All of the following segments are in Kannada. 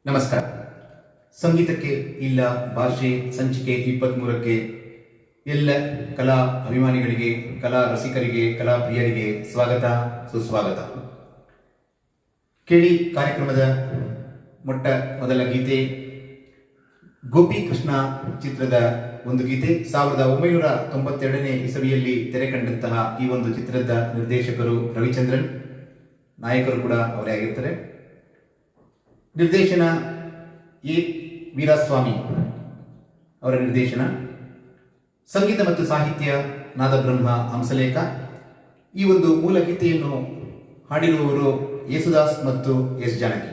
ನಮಸ್ಕಾರ. ಸಂಗೀತಕ್ಕೆ ಇಲ್ಲ ಭಾಷೆ ಸಂಚಿಕೆ 23ಕ್ಕೆ ಎಲ್ಲ ಕಲಾ ಅಭಿಮಾನಿಗಳಿಗೆ, ಕಲಾ ರಸಿಕರಿಗೆ, ಕಲಾ ಪ್ರಿಯರಿಗೆ ಸ್ವಾಗತ, ಸುಸ್ವಾಗತ. ಕೇಳಿ ಕಾರ್ಯಕ್ರಮದ ಮೊದಲ ಗೀತೆ ಗೋಪಿ ಕೃಷ್ಣ ಚಿತ್ರದ ಒಂದು ಗೀತೆ. 1992ನೇ ಇಸವಿಯಲ್ಲಿ ತೆರೆ ಕಂಡಂತಹ ಈ ಒಂದು ಚಿತ್ರದ ನಿರ್ದೇಶಕರು ರವಿಚಂದ್ರನ್, ನಾಯಕರು ಕೂಡ ಅವರೇ ಆಗಿರ್ತಾರೆ. ನಿರ್ದೇಶನ ಎ ವೀರಸ್ವಾಮಿ ಅವರ ನಿರ್ದೇಶನ. ಸಂಗೀತ ಮತ್ತು ಸಾಹಿತ್ಯ ನಾದಬ್ರಹ್ಮ ಹಂಸಲೇಖ. ಈ ಒಂದು ಮೂಲ ಗೀತೆಯನ್ನು ಹಾಡಿರುವವರು ಯೇಸುದಾಸ್ ಮತ್ತು ಎಸ್ ಜಾನಕಿ.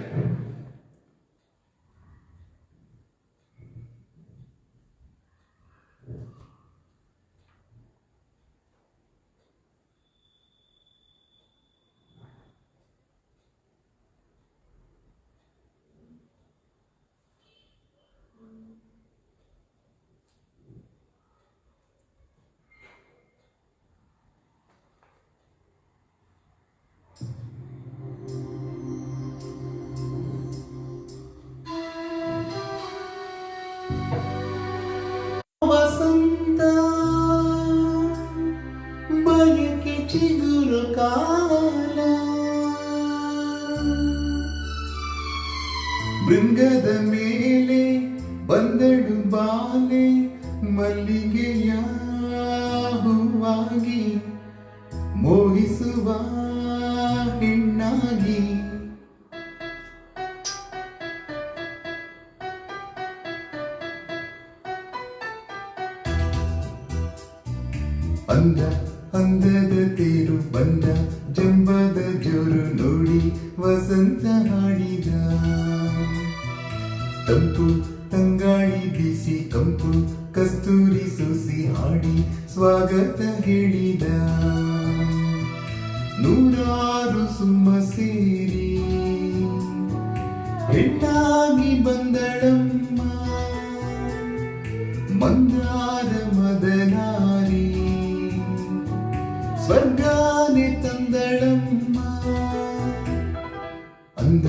ವಸಂತ ಬಯಕೆ ಚಿಗುರು ಕಾಲ, ಭೃಂಗದ ಮೇಲೆ ಬಂದಳು ಬಾಲೆ, ಮಲ್ಲಿಗೆಯ ಹೂವಾಗಿ ಮೋಹಿಸುವ ಹೆಣ್ಣಾಗಿ. ಅಂದ ಅಂದದ ತೇರು ಬಂದ, ಜಂಬದ ಜೋರು ನೋಡಿ ವಸಂತ ಹಾಡಿದ. ತಂಪು ತಂಗಾಳಿ ಬೀಸಿ ಕಂಪು ಕಸ್ತೂರಿ ಸೂಸಿ ಹಾಡಿ ಸ್ವಾಗತ ಹೇಳಿದ. ನೂರಾರು ಸುಮ್ಮ ಸೇರಿ ಹೆಣ್ಣಾಗಿ ಬಂದಳಮ್ಮ, ಮಂದಾರ ಮದನಾರಿ ಸ್ವರ್ಗಾನೆ ತಂದಳಮ್ಮ. ಅಂದ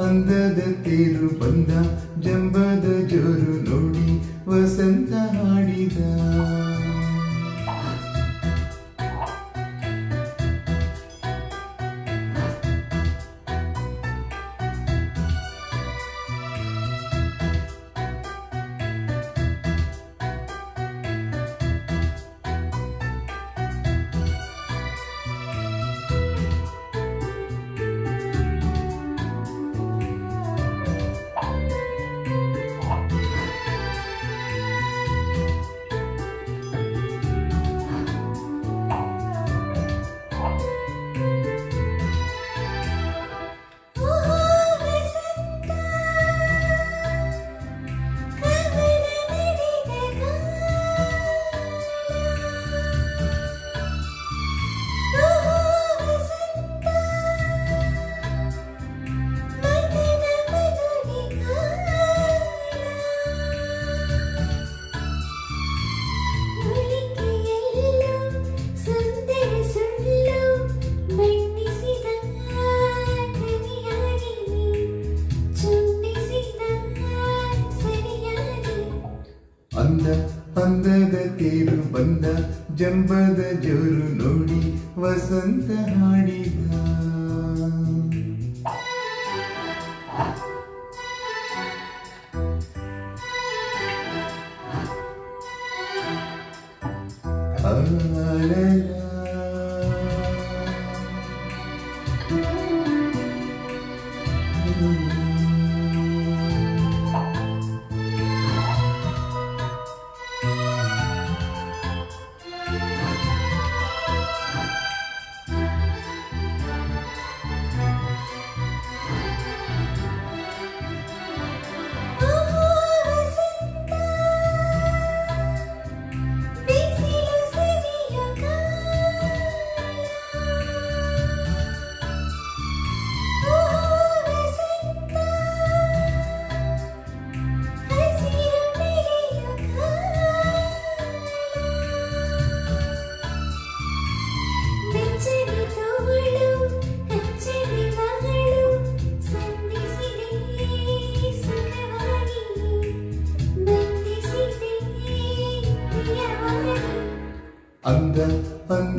ಅಂದದ ತೇರು ಬಂದ, ಜಂಬದ ಜೋರು ನೋಡಿ ವಸಂತ ಹಾಡಿದ. ಅಂದ ಅಂದದ ತೇರು ಬಂದ, ಜಂಬದ ಜೋರು ನೋಡಿ ವಸಂತ ಹಾಡಿದ.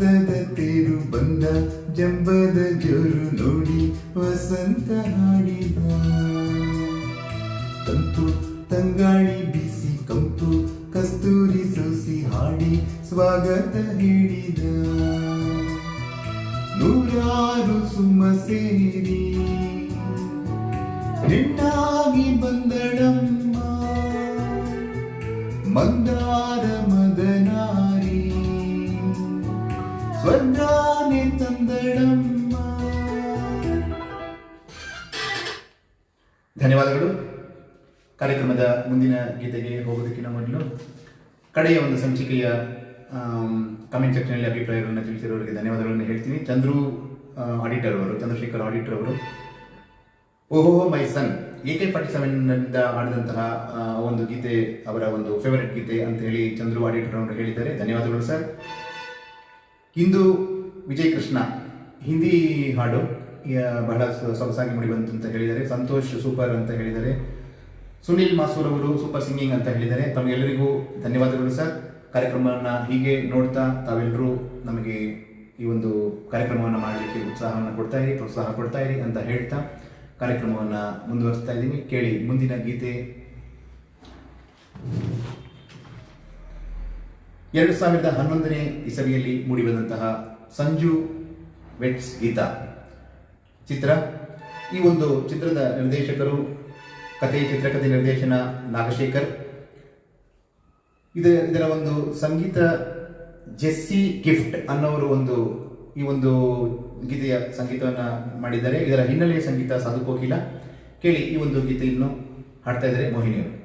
ಅಂದದ ತೇರು ಬಂದ ಜಂಬದ ಜೋರು ನೋಡಿ ವಸಂತ ಹಾಡಿದ. ತಂಪು ತಂಗಾಳಿ ಬೀಸಿ ಕಂಪು ಕಸ್ತೂರಿ ಸೋಸಿ ಹಾಡಿ ಸ್ವಾಗತ ಹೇಳಿದ. ನೂರಾರು ಸುಮ ಸೇರಿ ಹೆಣ್ಣಾಗಿ ಬಂದಳಮ್ಮ ಮಂದಾರ ಮದನಾರಿ ಸ್ವರ್ಗಾನೆ ತಂದಳಮ್ಮ. ಧನ್ಯವಾದಗಳು. ಕಾರ್ಯಕ್ರಮದ ಮುಂದಿನ ಗೀತೆಗೆ ಹೋಗೋದಕ್ಕಿಂತ ಮೊದಲು ಕಡೆಯ ಒಂದು ಸಂಚಿಕೆಯ ಕಮೆಂಟ್ ಸೆಕ್ಷನಲ್ಲಿ ಅಭಿಪ್ರಾಯಗಳನ್ನು ತಿಳಿಸಿರೋರಿಗೆ ಧನ್ಯವಾದಗಳನ್ನು ಹೇಳ್ತೀನಿ. ಆಡಿಟರ್ ಅವರು, ಚಂದ್ರಶೇಖರ್ ಆಡಿಟರ್ ಅವರು, ಓಹೋ ಮೈ ಸನ್ AK-47 ಆಡಿದಂತಹ ಒಂದು ಗೀತೆ ಅವರ ಒಂದು ಫೇವರೆಟ್ ಗೀತೆ ಅಂತ ಹೇಳಿ ಚಂದ್ರು ಆಡಿಟರ್ ಅವರು ಹೇಳಿದ್ದಾರೆ. ಧನ್ಯವಾದಗಳು ಸರ್. ಇಂದು ವಿಜಯ್ ಕೃಷ್ಣ ಹಿಂದಿ ಹಾಡು ಬಹಳ ಸೊಗಸಾಗಿ ಮೂಡಿಬಂತು ಅಂತ ಹೇಳಿದ್ದಾರೆ. ಸಂತೋಷ್ ಸೂಪರ್ ಅಂತ ಹೇಳಿದ್ದಾರೆ. ಸುನಿಲ್ ಮಾಸೂರ್ ಅವರು ಸೂಪರ್ ಸಿಂಗಿಂಗ್ ಅಂತ ಹೇಳಿದ್ದಾರೆ. ತಮಗೆಲ್ಲರಿಗೂ ಧನ್ಯವಾದಗಳು ಸರ್. ಕಾರ್ಯಕ್ರಮವನ್ನು ಹೀಗೆ ನೋಡ್ತಾ ತಾವೆಲ್ಲರೂ ನಮಗೆ ಈ ಒಂದು ಕಾರ್ಯಕ್ರಮವನ್ನು ಮಾಡಲಿಕ್ಕೆ ಉತ್ಸಾಹವನ್ನು ಕೊಡ್ತಾ ಇರಿ, ಪ್ರೋತ್ಸಾಹ ಕೊಡ್ತಾ ಇರಿ ಅಂತ ಹೇಳ್ತಾ ಕಾರ್ಯಕ್ರಮವನ್ನು ಮುಂದುವರಿಸ್ತಾ ಇದ್ದೀನಿ. ಕೇಳಿ ಮುಂದಿನ ಗೀತೆ. 2011ನೇ ಇಸವಿಯಲ್ಲಿ ಮೂಡಿಬಂದಂತಹ ಸಂಜು ವೆಟ್ಸ್ ಗೀತಾ ಚಿತ್ರ. ಈ ಒಂದು ಚಿತ್ರದ ನಿರ್ದೇಶಕರು, ಚಿತ್ರಕಥೆ ನಿರ್ದೇಶನ ನಾಗಶೇಖರ್. ಇದರ ಒಂದು ಸಂಗೀತ ಜೆಸ್ಸಿ ಗಿಫ್ಟ್ ಅನ್ನೋರು ಈ ಒಂದು ಗೀತೆಯ ಸಂಗೀತವನ್ನು ಮಾಡಿದ್ದಾರೆ. ಇದರ ಹಿನ್ನೆಲೆಯ ಸಂಗೀತ ಸಾಧು ಕೋಕಿಲ. ಕೇಳಿ, ಈ ಒಂದು ಗೀತೆಯನ್ನು ಹಾಡ್ತಾ ಇದ್ದಾರೆ ಮೋಹಿನಿಯವರು.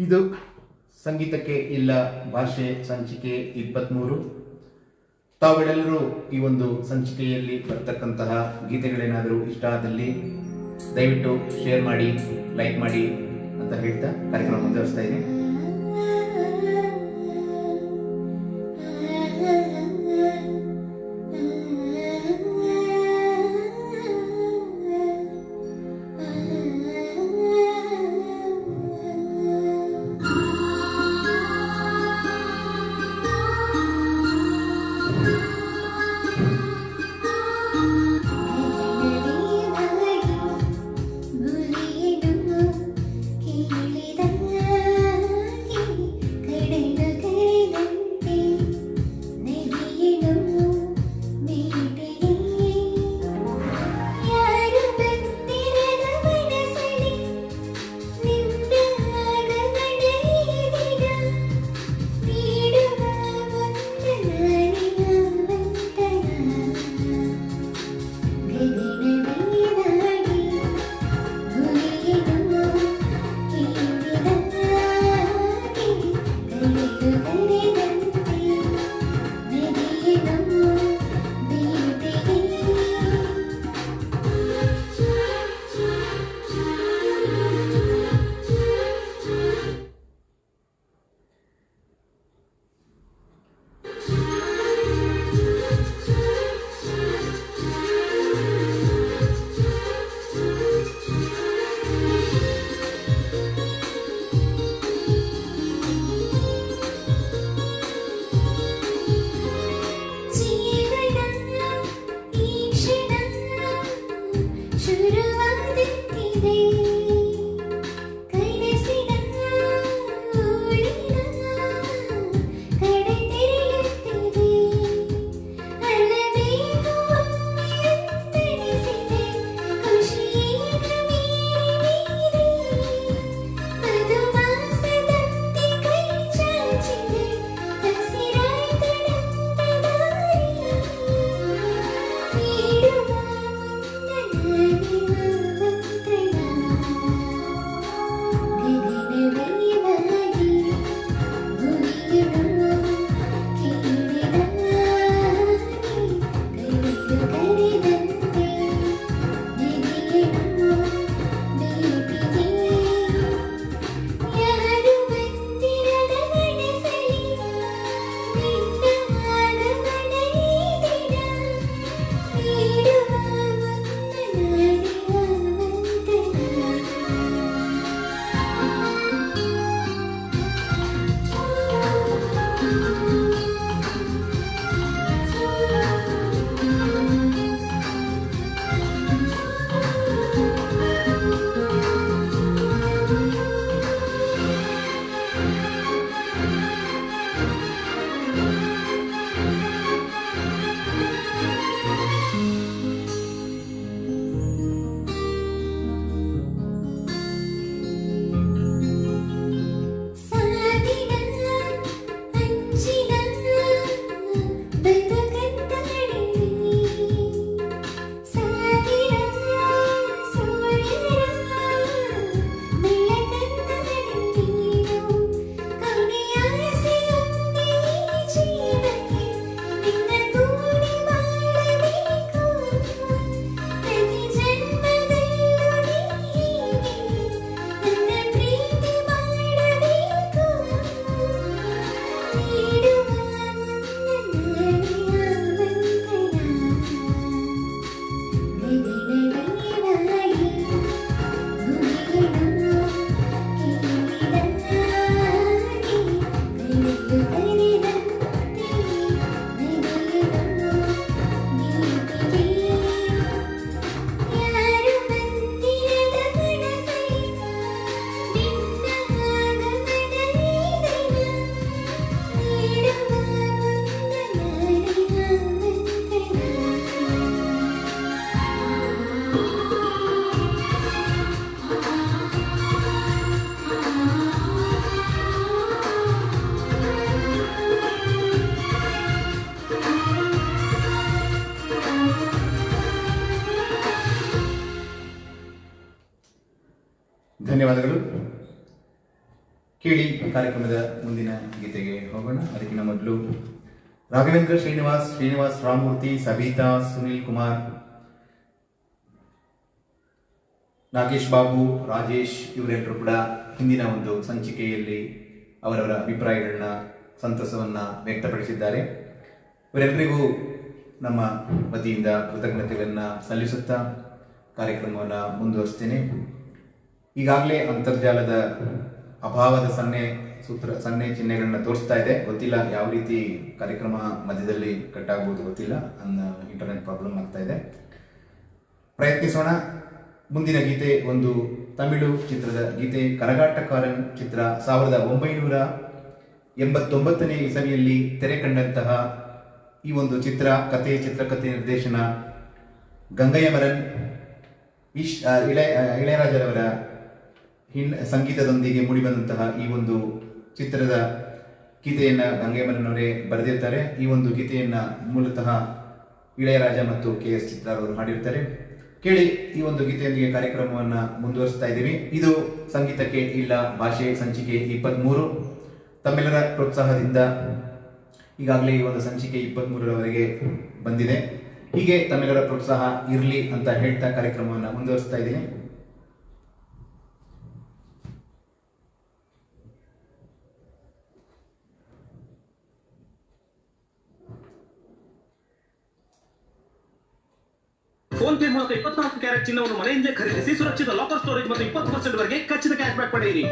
ಇದು ಸಂಗೀತಕ್ಕೆ ಇಲ್ಲ ಭಾಷೆ ಸಂಚಿಕೆ 23. ತಾವೆಲ್ಲರೂ ಈ ಒಂದು ಸಂಚಿಕೆಯಲ್ಲಿ ಬರ್ತಕ್ಕಂತಹ ಗೀತೆಗಳೇನಾದರೂ ಇಷ್ಟ ಆದಲ್ಲಿ ದಯವಿಟ್ಟು ಶೇರ್ ಮಾಡಿ, ಲೈಕ್ ಮಾಡಿ ಅಂತ ಹೇಳ್ತಾ ಕಾರ್ಯಕ್ರಮ ಮುಂದುವರಿಸ್ತಾ ಇದ್ದೀನಿ. ಧನ್ಯವಾದಗಳು. ಕೇಳಿ ಕಾರ್ಯಕ್ರಮದ ಮುಂದಿನ ಗೀತೆಗೆ ಹೋಗೋಣ. ಅದಕ್ಕಿಂತ ಮೊದಲು ರಾಘವೇಂದ್ರ ಶ್ರೀನಿವಾಸ್ ರಾಮಮೂರ್ತಿ, ಸಬಿತಾ, ಸುನಿಲ್ ಕುಮಾರ್, ನಾಗೇಶ್ ಬಾಬು, ರಾಜೇಶ್ ಇವರೆಲ್ಲರೂ ಕೂಡ ಹಿಂದಿನ ಒಂದು ಸಂಚಿಕೆಯಲ್ಲಿ ಅವರವರ ಅಭಿಪ್ರಾಯಗಳನ್ನ, ಸಂತಸವನ್ನು ವ್ಯಕ್ತಪಡಿಸಿದ್ದಾರೆ. ಇವರೆಲ್ಲರಿಗೂ ನಮ್ಮ ವತಿಯಿಂದ ಕೃತಜ್ಞತೆಗಳನ್ನು ಸಲ್ಲಿಸುತ್ತಾ ಕಾರ್ಯಕ್ರಮವನ್ನು ಮುಂದುವರಿಸ್ತೇನೆ. ಈಗಾಗಲೇ ಅಂತರ್ಜಾಲದ ಅಭಾವದ ಸನ್ನೆ ಚಿಹ್ನೆಗಳನ್ನ ತೋರಿಸ್ತಾ ಇದೆ. ಗೊತ್ತಿಲ್ಲ ಯಾವ ರೀತಿ ಕಾರ್ಯಕ್ರಮ ಮಧ್ಯದಲ್ಲಿ ಕಟ್ಟಾಗ್ಬೋದು, ಗೊತ್ತಿಲ್ಲ. ಇಂಟರ್ನೆಟ್ ಪ್ರಾಬ್ಲಮ್ ಆಗ್ತಾ ಇದೆ. ಪ್ರಯತ್ನಿಸೋಣ. ಮುಂದಿನ ಗೀತೆ ಒಂದು ತಮಿಳು ಚಿತ್ರದ ಗೀತೆ. ಕರಗಾಟಕಾರನ್ ಚಿತ್ರ 1989ನೇ ಇಸವಿಯಲ್ಲಿ ತೆರೆ ಕಂಡಂತಹ ಈ ಒಂದು ಚಿತ್ರಕಥೆ ನಿರ್ದೇಶನ ಗಂಗಯ್ಯಮರನ್, ಇಳೆಯರಾಜರವರ ಸಂಗೀತದೊಂದಿಗೆ ಮೂಡಿಬಂದಂತಹ ಈ ಒಂದು ಚಿತ್ರದ ಗೀತೆಯನ್ನು ಗಂಗಯ್ಯಮರನ್ ಅವರೇ ಬರೆದಿರ್ತಾರೆ. ಈ ಒಂದು ಗೀತೆಯನ್ನು ಮೂಲತಃ ಇಳೆಯರಾಜ ಮತ್ತು KS ಚಿತ್ರ ಅವರು ಹಾಡಿರ್ತಾರೆ. ಕೇಳಿ, ಈ ಒಂದು ಗೀತೆಯೊಂದಿಗೆ ಕಾರ್ಯಕ್ರಮವನ್ನು ಮುಂದುವರಿಸ್ತಾ ಇದ್ದೀವಿ. ಇದು ಸಂಗೀತಕ್ಕೆ ಇಲ್ಲ ಭಾಷೆ ಸಂಚಿಕೆ 23. ತಮ್ಮೆಲ್ಲರ ಪ್ರೋತ್ಸಾಹದಿಂದ ಈಗಾಗಲೇ ಈ ಒಂದು ಸಂಚಿಕೆ 23ರವರೆಗೆ ಬಂದಿದೆ. ಹೀಗೆ ತಮ್ಮೆಲ್ಲರ ಪ್ರೋತ್ಸಾಹ ಇರಲಿ ಅಂತ ಹೇಳ್ತಾ ಕಾರ್ಯಕ್ರಮವನ್ನು ಮುಂದುವರಿಸ್ತಾ ಇದ್ದೀನಿ. ಫೋನ್ ಪೇ ಮೂಲಕ 24 ಕ್ಯಾರೆಟ್ ಚಿನ್ನವನ್ನು ಮನೆಯಿಂದ ಖರೀದಿಸಿ ಸುರಕ್ಷಿತ ಲಾಕರ್ ಸ್ಟೋರೇಜ್ ಮತ್ತು 20% ವರೆಗೆ ಖಚಿತ ಕ್ಯಾಶ್ ಬ್ಯಾಕ್ ಪಡೆಯಿರಿ.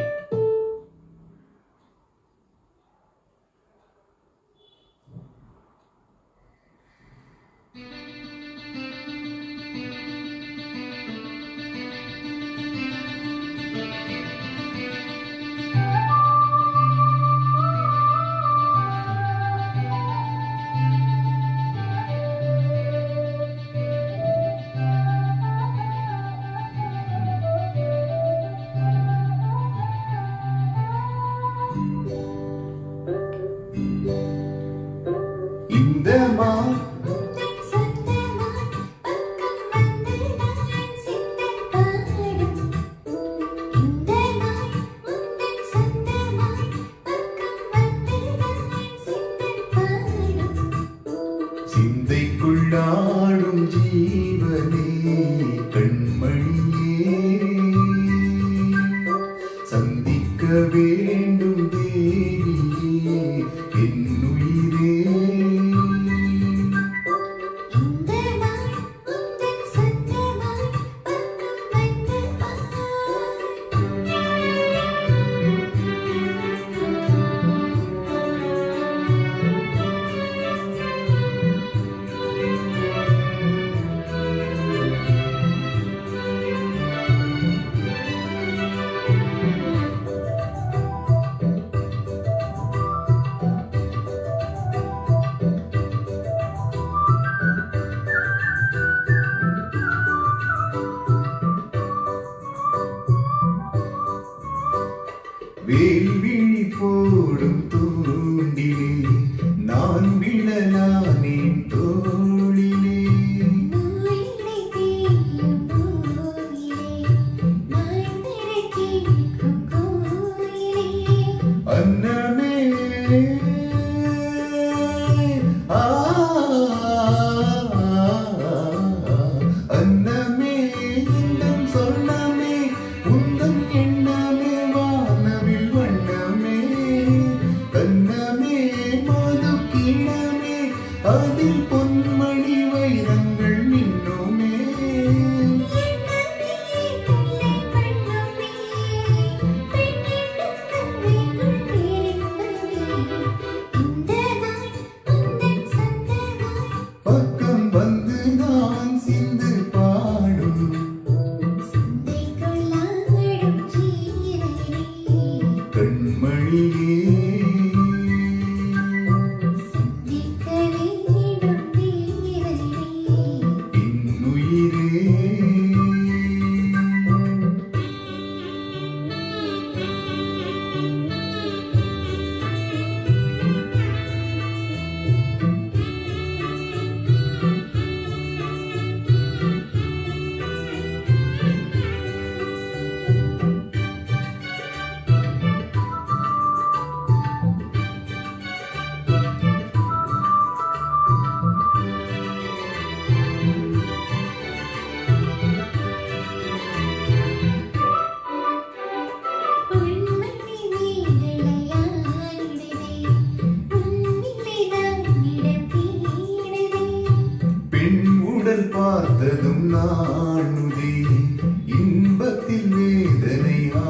சிந்தைக்குள்ளாடும் ஜீவனே கண்மணியே, சந்திக்க வேண்டும் தேவியே என்னுயிரே. வேல்விழி போடும் தூண்டிலே நான் விழலானேன் தோளிலே. அன்னமே அன்னமே இன்னும் சொன்னமே உந்தம் எண்ணமே வானவில் வண்ணமே கண்ணமே மது கீழமே காணுதே இன்பத்தில் வேதனையானதே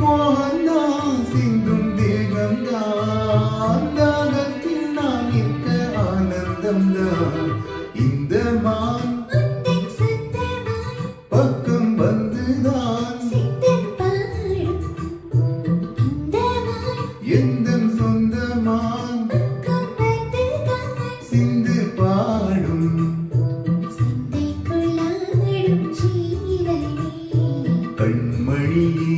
மோகன்தான் சிந்தும் தேகம்தான் தாகத்தில் நான் நிற்க ஆனந்தம்தான் இந்த மான் பக்கம் வந்துதான் எந்த சொந்தமான் சிந்து பாடும் கண்மணியே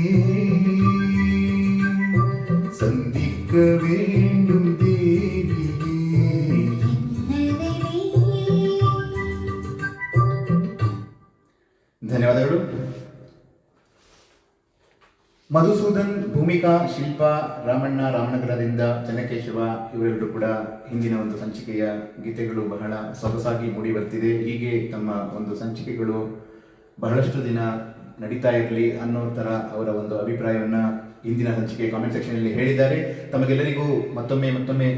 சந்திக்க வேண்டும் தேவியே ಧನ್ಯವಾದಗಳು. ಮಧುಸೂದನ್, ಭೂಮಿಕಾ, ಶಿಲ್ಪಾ, ರಾಮಣ್ಣ ರಾಮನಗರದಿಂದ, ಚನ್ನಕೇಶವ ಇವರೆಲ್ಲರೂ ಕೂಡ ಹಿಂದಿನ ಒಂದು ಸಂಚಿಕೆಯ ಗೀತೆಗಳು ಬಹಳ ಸೊಗಸಾಗಿ ಮೂಡಿ ಬರ್ತಿದೆ. ಹೀಗೆ ತಮ್ಮ ಒಂದು ಸಂಚಿಕೆಗಳು ಬಹಳಷ್ಟು ದಿನ ನಡೀತಾ ಇರಲಿ ಅನ್ನೋ ಥರ ಅವರ ಒಂದು ಅಭಿಪ್ರಾಯವನ್ನು ಇಂದಿನ ಸಂಚಿಕೆ ಕಾಮೆಂಟ್ ಸೆಕ್ಷನಲ್ಲಿ ಹೇಳಿದ್ದಾರೆ. ತಮಗೆಲ್ಲರಿಗೂ ಮತ್ತೊಮ್ಮೆ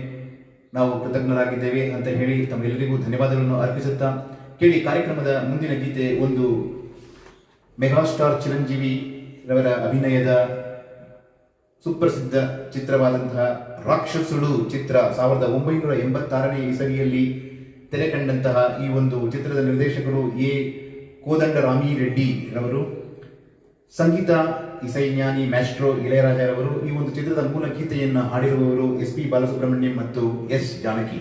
ನಾವು ಕೃತಜ್ಞರಾಗಿದ್ದೇವೆ ಅಂತ ಹೇಳಿ ತಮಗೆಲ್ಲರಿಗೂ ಧನ್ಯವಾದಗಳನ್ನು ಅರ್ಪಿಸುತ್ತಾ ಕೇಳಿ ಕಾರ್ಯಕ್ರಮದ ಮುಂದಿನ ಗೀತೆ ಒಂದು ಮೆಗಾಸ್ಟಾರ್ ಚಿರಂಜೀವಿ ರವರ ಅಭಿನಯದ ಸುಪ್ರಸಿದ್ಧ ಚಿತ್ರವಾದಂತಹ ರಾಕ್ಷಸುಡು ಚಿತ್ರ 1986ನೇ ಇಸವಿಯಲ್ಲಿ ತೆರೆ ಕಂಡಂತಹ ಈ ಒಂದು ಚಿತ್ರದ ನಿರ್ದೇಶಕರು ಎ ಕೋದಂಡರಾಮಿ ರೆಡ್ಡಿ ರವರು, ಸಂಗೀತ ಇಸೈಜ್ಞಾನಿ ಮ್ಯಾಸ್ಟ್ರೋ ಇಳೆಯರಾಜರವರು. ಈ ಒಂದು ಚಿತ್ರದ ಮೂಲ ಗೀತೆಯನ್ನು ಹಾಡಿರುವವರು SP ಬಾಲಸುಬ್ರಹ್ಮಣ್ಯಂ ಮತ್ತು S ಜಾನಕಿ.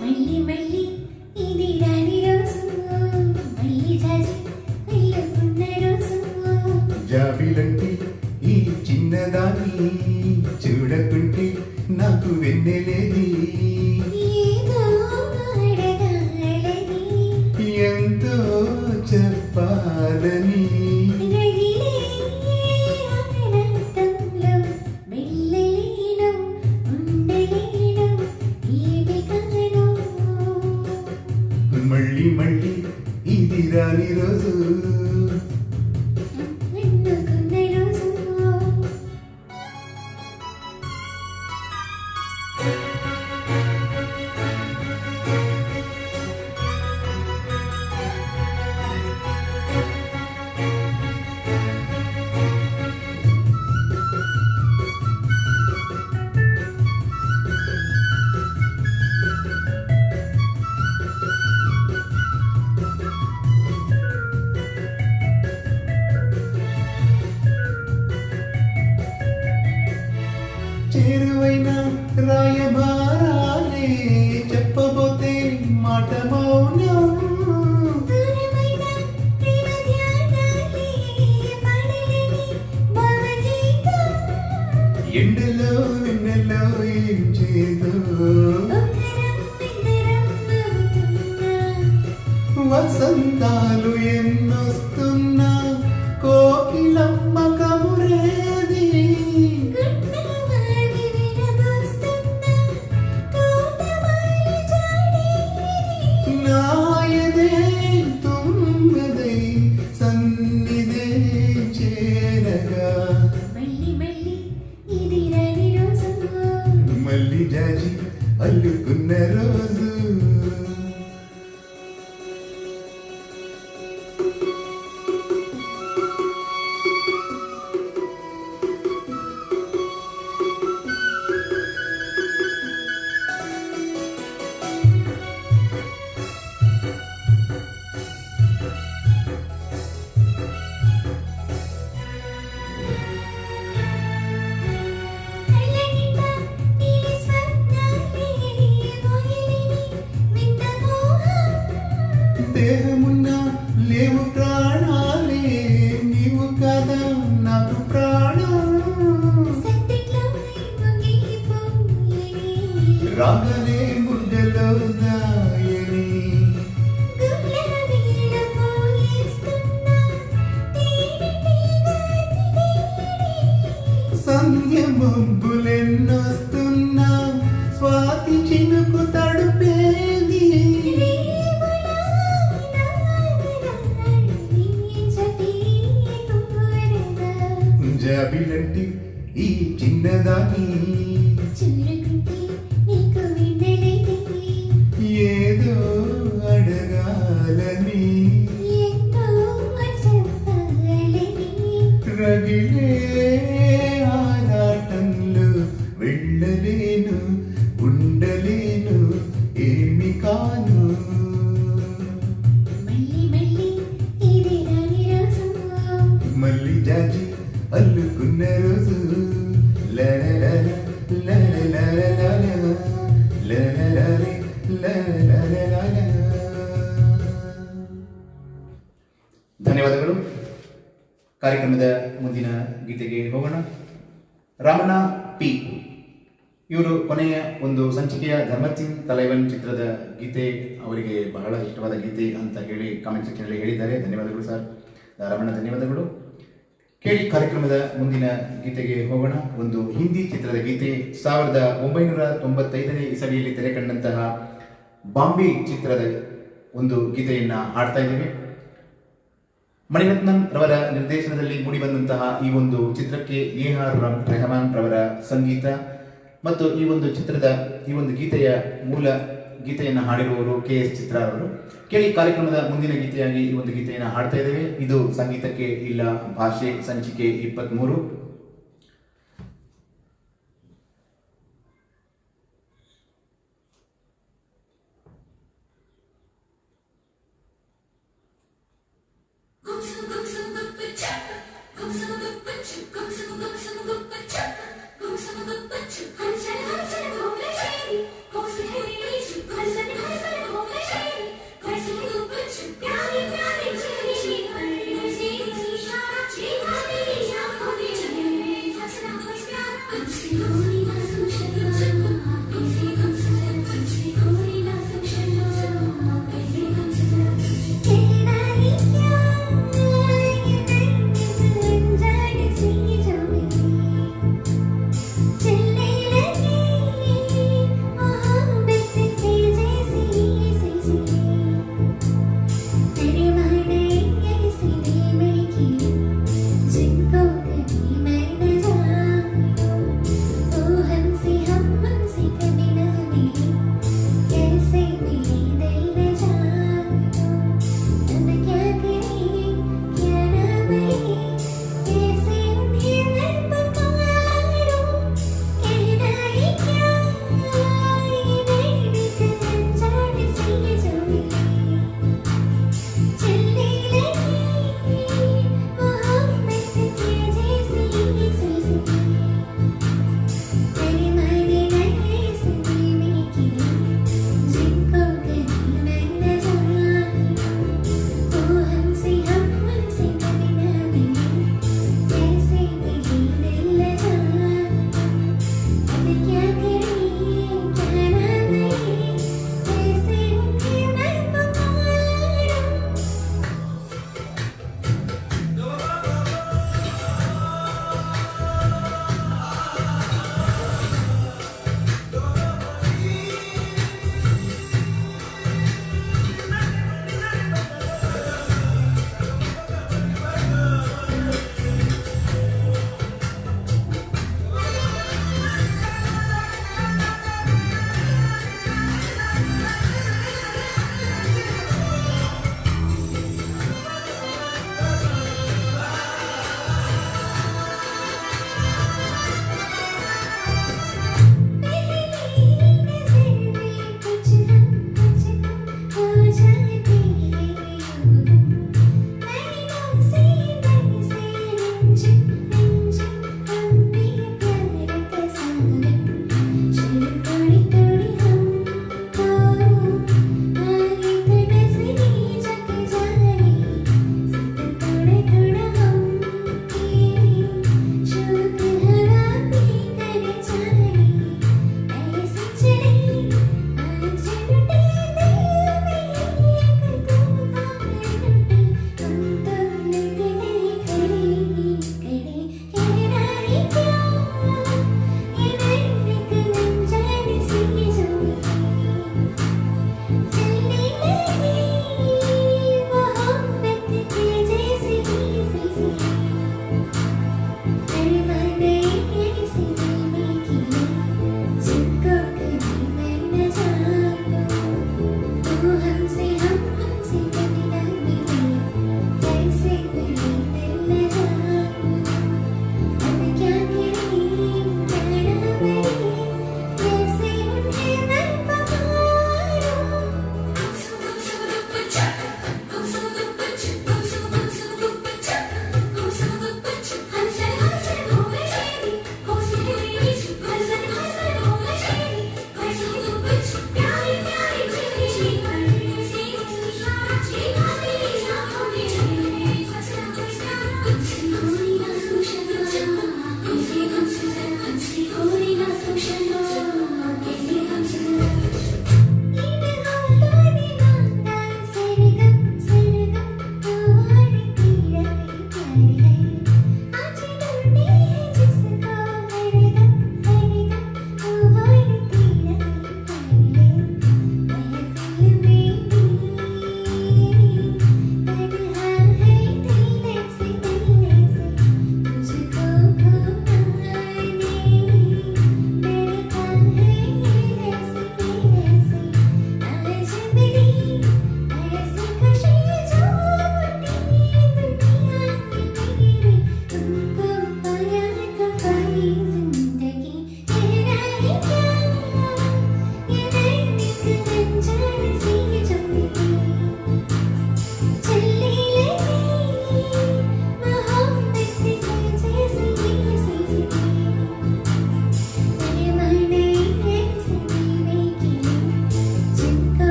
మళ్ళీ మళ్ళీ ఇది రాని రోజు, మళ్ళీ జాజి వెళ్ళకున్న రోజు. జాబిలంటి ఈ చిన్నదాన్ని చూడకుంటే నాకు వెన్నెలేది, ఏదో అడగాలని, ఎంతో చెప్పాలని. రగిలే ఆనందంలో వెళ్ళలేను, ఉండలేను, ఏమి కాను. మళ్ళీ మళ్ళీ ఇది రాని రోజు, ఎన్నుకున్న రోజు. చేరువైన రాయబారాలే చెప్పబోతే మాట మౌనం, దూరమైన ప్రేమ ధ్యానాలే పాడలేని భావగీతం. ఎండలో వెన్నెల్లో ఏం చేదో ఒకరం ఇద్దరం అవుతున్నా, వసంతాలు ఎన్నొస్తున్నా కోకిలమ్మ కమురేది, గుట్టవాడి విరబోస్తున్నా, తోటమాలి జాడేది. నాయదే తుమ్మెదై సన్నిధే చేరగా, మళ్ళీ మళ్ళీ ఇది రాని రోజు, మళ్ళీ జాజి అల్లుకున్న రోజు. నాకు ప్రాణం సత్తిలో ముగిపోయేనే రాగలే గుండెలో దాయని గుండెల వీణ పోయేస్తున్నా సంధ్య మబ్బులెన్నొస్తున్నా స్వాతి చినుకు తడుపేది జాబిలంటి ఈ చిన్నదాని చురుకుంటే నీకు విందలేదే ఏదో అడగాలని ఎంతో చెప్పాలని రగిలే ఆరాటంలో వెళ్ళలేను ఉండలేను ఏమి కాను మళ్ళీ మళ్ళీ ఇది రాని రోజు మళ్ళీ జాజి అల్లుకున్న రోజు లలలల, లలలలలల, లలలలే, లలలలల. ಧನ್ಯವಾದಗಳು. ಕಾರ್ಯಕ್ರಮದ ಮುಂದಿನ ಗೀತೆಗೆ ಹೋಗೋಣ. ರಾಮಣ್ಣ ಪಿ ಇವರು ಕೊನೆಯ ಒಂದು ಸಂಚಿಕೆಯ ಧರ್ಮಸಿಂಗ್ ತಲೈವನ್ ಚಿತ್ರದ ಗೀತೆ ಅವರಿಗೆ ಬಹಳ ಇಷ್ಟವಾದ ಗೀತೆ ಅಂತ ಹೇಳಿ ಕಾಮೆಂಟ್ ಸೆಕ್ಷನಲ್ಲಿ ಹೇಳಿದ್ದಾರೆ. ಧನ್ಯವಾದಗಳು ಸರ್ ರಾಮಣ್ಣ, ಧನ್ಯವಾದಗಳು. ಕೇಳಿ ಕಾರ್ಯಕ್ರಮದ ಮುಂದಿನ ಗೀತೆಗೆ ಹೋಗೋಣ. ಒಂದು ಹಿಂದಿ ಚಿತ್ರದ ಗೀತೆ 1995ನೇ ಇಸವಿಯಲ್ಲಿ ತೆರೆ ಕಂಡಂತಹ ಬಾಂಬೆ ಚಿತ್ರದ ಒಂದು ಗೀತೆಯನ್ನು ಹಾಡ್ತಾ ಇದ್ದೇವೆ. ಮಣಿರತ್ನಂ ರವರ ನಿರ್ದೇಶನದಲ್ಲಿ ಮೂಡಿಬಂದಂತಹ ಈ ಒಂದು ಚಿತ್ರಕ್ಕೆ AR ರೆಹಮಾನ್ ರವರ ಸಂಗೀತ ಮತ್ತು ಈ ಒಂದು ಚಿತ್ರದ ಈ ಒಂದು ಗೀತೆಯ ಮೂಲ ಗೀತೆಯನ್ನು ಹಾಡಿರುವವರು KS ಚಿತ್ರ ಅವರು. ಕೇಳಿ ಕಾರ್ಯಕ್ರಮದ ಮುಂದಿನ ಗೀತೆಯಾಗಿ ಈ ಒಂದು ಗೀತೆಯನ್ನು ಹಾಡ್ತಾ ಇದ್ದೇವೆ. ಇದು ಸಂಗೀತಕ್ಕೆ ಇಲ್ಲ ಭಾಷೆ ಸಂಚಿಕೆ 23.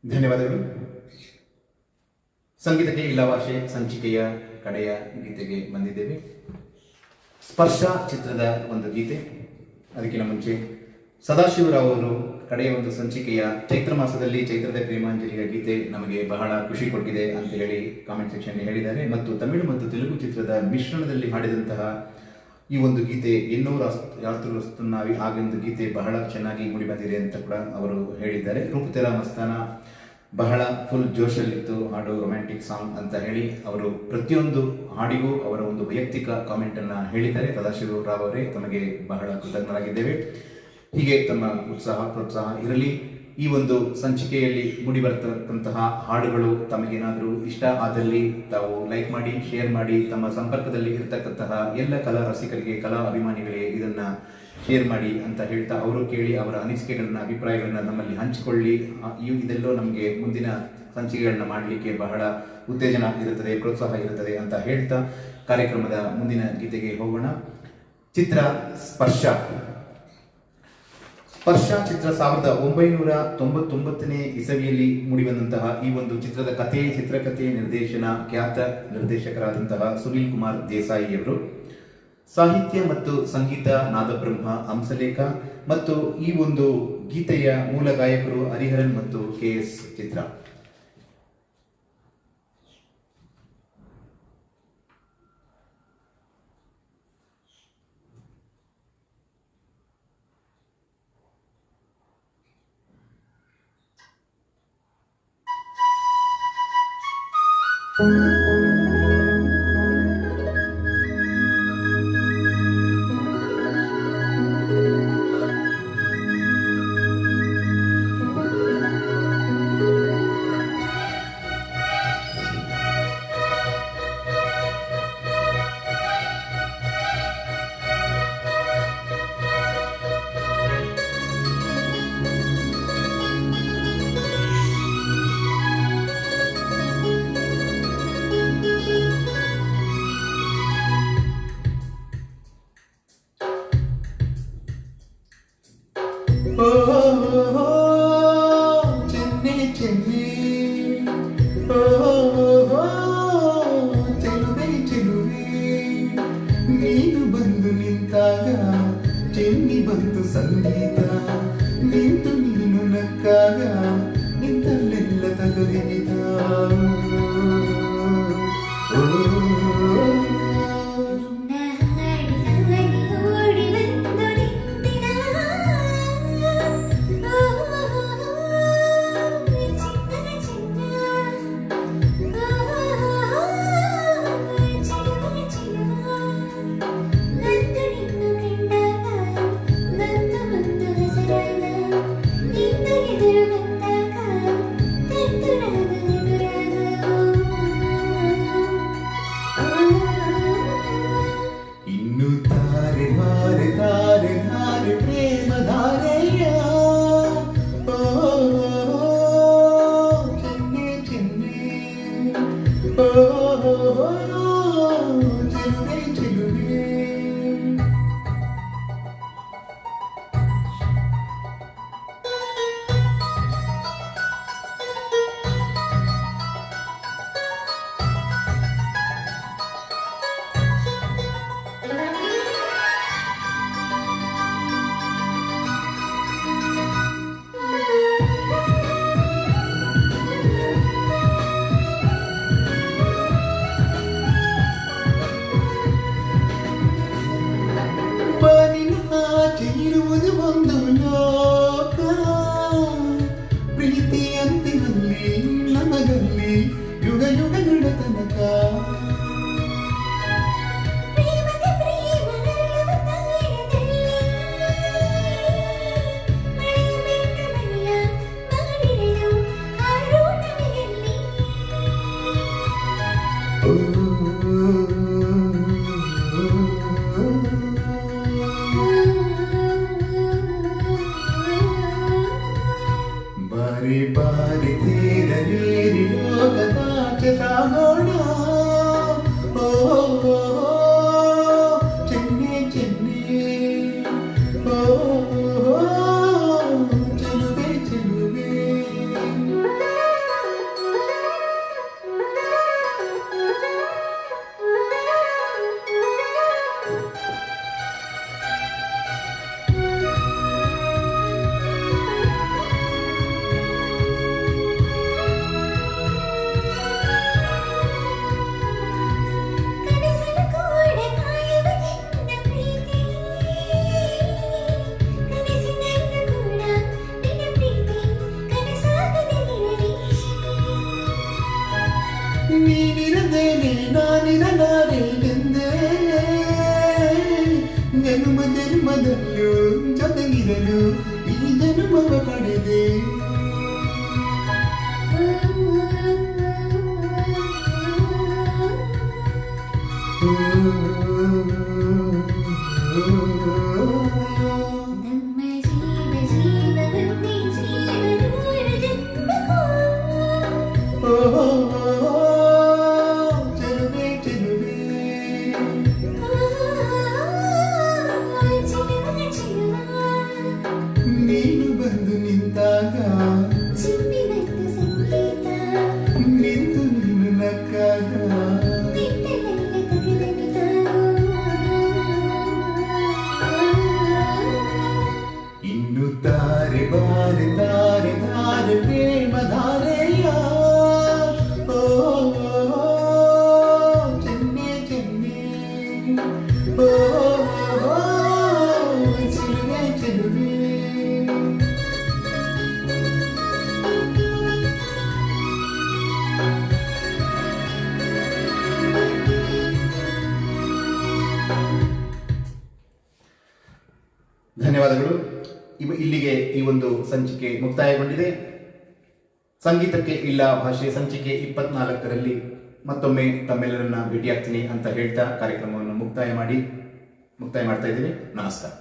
ಧನ್ಯವಾದಗಳು. ಸಂಗೀತಕ್ಕೆ ಇಲಾವಾಶೆ ಸಂಚಿಕೆಯ ಕಡೆಯ ಗೀತೆಗೆ ಬಂದಿದ್ದೇವೆ. ಸ್ಪರ್ಶ ಚಿತ್ರದ ಒಂದು ಗೀತೆ. ಅದಕ್ಕಿಂತ ಮುಂಚೆ ಸದಾಶಿವರಾವ್ ಅವರು ಕಡೆಯ ಒಂದು ಸಂಚಿಕೆಯ ಚೈತ್ರ ಮಾಸದಲ್ಲಿ ಚೈತ್ರದ ಪ್ರೇಮಾಂಜಲಿಯ ಗೀತೆ ನಮಗೆ ಬಹಳ ಖುಷಿ ಕೊಟ್ಟಿದೆ ಅಂತ ಹೇಳಿ ಕಾಮೆಂಟ್ ಸೆಕ್ಷನ್ ಹೇಳಿದ್ದಾರೆ. ಮತ್ತು ತಮಿಳು ಮತ್ತು ತೆಲುಗು ಚಿತ್ರದ ಮಿಶ್ರಣದಲ್ಲಿ ಹಾಡಿದಂತಹ ಈ ಒಂದು ಗೀತೆ ಎನ್ನೋ ಯಾತ್ರುನಾವಿ ಆಗೊಂದು ಗೀತೆ ಬಹಳ ಚೆನ್ನಾಗಿ ಮೂಡಿ ಬಂದಿದೆ ಅಂತ ಕೂಡ ಅವರು ಹೇಳಿದ್ದಾರೆ. ರೂಪತೆರ ಮಸ್ತಾನ ಬಹಳ ಫುಲ್ ಜೋಶಲ್ಲಿತ್ತು, ಹಾಡು ರೊಮ್ಯಾಂಟಿಕ್ ಸಾಂಗ್ ಅಂತ ಹೇಳಿ ಅವರು ಪ್ರತಿಯೊಂದು ಹಾಡಿಗೂ ಅವರ ಒಂದು ವೈಯಕ್ತಿಕ ಕಾಮೆಂಟನ್ನು ಹೇಳಿದ್ದಾರೆ. ಸದಾಶಿವರಾವ್ ಅವರೇ, ತಮಗೆ ಬಹಳ ಕೃತಜ್ಞರಾಗಿದ್ದೇವೆ. ಹೀಗೆ ತಮ್ಮ ಉತ್ಸಾಹ ಪ್ರೋತ್ಸಾಹ ಇರಲಿ. ಈ ಒಂದು ಸಂಚಿಕೆಯಲ್ಲಿ ಮೂಡಿ ಬರ್ತಕ್ಕಂತಹ ಹಾಡುಗಳು ತಮಗೇನಾದರೂ ಇಷ್ಟ ಆದಲ್ಲಿ ತಾವು ಲೈಕ್ ಮಾಡಿ, ಶೇರ್ ಮಾಡಿ, ತಮ್ಮ ಸಂಪರ್ಕದಲ್ಲಿ ಇರತಕ್ಕಂತಹ ಎಲ್ಲ ಕಲಾ ರಸಿಕರಿಗೆ, ಕಲಾ ಅಭಿಮಾನಿಗಳಿಗೆ ಇದನ್ನು ಶೇರ್ ಮಾಡಿ ಅಂತ ಹೇಳ್ತಾ, ಅವರು ಕೇಳಿ ಅವರ ಅನಿಸಿಕೆಗಳನ್ನ, ಅಭಿಪ್ರಾಯಗಳನ್ನ ನಮ್ಮಲ್ಲಿ ಹಂಚಿಕೊಳ್ಳಿ. ಇದೆಲ್ಲೋ ನಮಗೆ ಮುಂದಿನ ಸಂಚಿಕೆಗಳನ್ನ ಮಾಡಲಿಕ್ಕೆ ಬಹಳ ಉತ್ತೇಜನ ಇರುತ್ತದೆ, ಪ್ರೋತ್ಸಾಹ ಇರುತ್ತದೆ ಅಂತ ಹೇಳ್ತಾ ಕಾರ್ಯಕ್ರಮದ ಮುಂದಿನ ಗೀತೆಗೆ ಹೋಗೋಣ. ಚಿತ್ರ ಸ್ಪರ್ಶ. ಸ್ಪರ್ಶ ಚಿತ್ರ 1999ನೇ ಇಸವಿಯಲ್ಲಿ ಮೂಡಿಬಂದಂತಹ ಈ ಒಂದು ಚಿತ್ರದ ಕಥೆ, ಚಿತ್ರಕಥೆ, ನಿರ್ದೇಶನ ಖ್ಯಾತ ನಿರ್ದೇಶಕರಾದಂತಹ ಸುನೀಲ್ ಕುಮಾರ್ ದೇಸಾಯಿಯವರು. ಸಾಹಿತ್ಯ ಮತ್ತು ಸಂಗೀತ ನಾದಬ್ರಹ್ಮ ಹಂಸಲೇಖ. ಮತ್ತು ಈ ಒಂದು ಗೀತೆಯ ಮೂಲ ಗಾಯಕರು ಹರಿಹರನ್ ಮತ್ತು KS ಚಿತ್ರ. ನೀನು ಬಂದು ನಿಂತಾಗ ಚೆನ್ನಿ ಬಂತು ಸಂಗೀತ, ನಿಂತು ನೀನು ನಕ್ಕಾಗ ನಿಂತಲ್ಲೆಲ್ಲ ತಗಲಿದ. ಇರುವುದು ಒಂದು ಲೋಕ, ಪ್ರೀತಿ ಅಂತಿನಲ್ಲಿ ನಮಗಲ್ಲಿ ಯುಗ ಯುಗಗಳ ತನಕ. ಬಾರಿ ಬಾರಿ ತೀರನೇರಿ ಲೋಕದಾಚೆ ಸಾಗೋಣ. ಓ ಚೆನ್ನೆ ಚೆನ್ನೆ, ಓ ಚೆಲುವೆ ಚೆಲುವೆ. ಜನ್ಮ ಪಡೆದೆ ನಮ್ಮ ಜೀವ ಜೀವವನ್ನೇ ಜೀವನೂರ ಜನ್ಮಕ್ಕೂ ಚೆಲುವೆ ಚೆಲುವೆ ಚಿಲುವ ಚಿಲುವ ನೀನು ಬಂದು ನಿಂತಾಗ ಚಿಮ್ಮಿನಂತ ಸಂಗೀತ ನಿಂತು ನೀನು ನಕ್ಕಾಗ ನಿಟ್ಟಲೆಲ್ಲ ತಗಲನಿತ ಇನ್ನು ತಾರೆ ಬಾರೆ ತಾರೆ ತಾರೆ ಪ್ರೇಮ ಧಾರೆಯ ಓ ಚೆನ್ನೆ ಚೆನ್ನೆ ಓ ಚೆಲುವೆ ಚೆಲುವೆ ಧನ್ಯವಾದಗಳು. ಇಲ್ಲಿಗೆ ಈ ಒಂದು ಸಂಚಿಕೆ ಮುಕ್ತಾಯಗೊಂಡಿದೆ. ಸಂಗೀತಕ್ಕೆ ಇಲ್ಲ ಭಾಷೆ ಸಂಚಿಕೆ 24ರಲ್ಲಿ ಮತ್ತೊಮ್ಮೆ ತಮ್ಮೆಲ್ಲರನ್ನ ಭೇಟಿಯಾಗ್ತೀನಿ ಅಂತ ಹೇಳ್ತಾ ಕಾರ್ಯಕ್ರಮವನ್ನು ಮುಕ್ತಾಯ ಮಾಡ್ತಾ ಇದ್ದೀನಿ. ನಮಸ್ಕಾರ.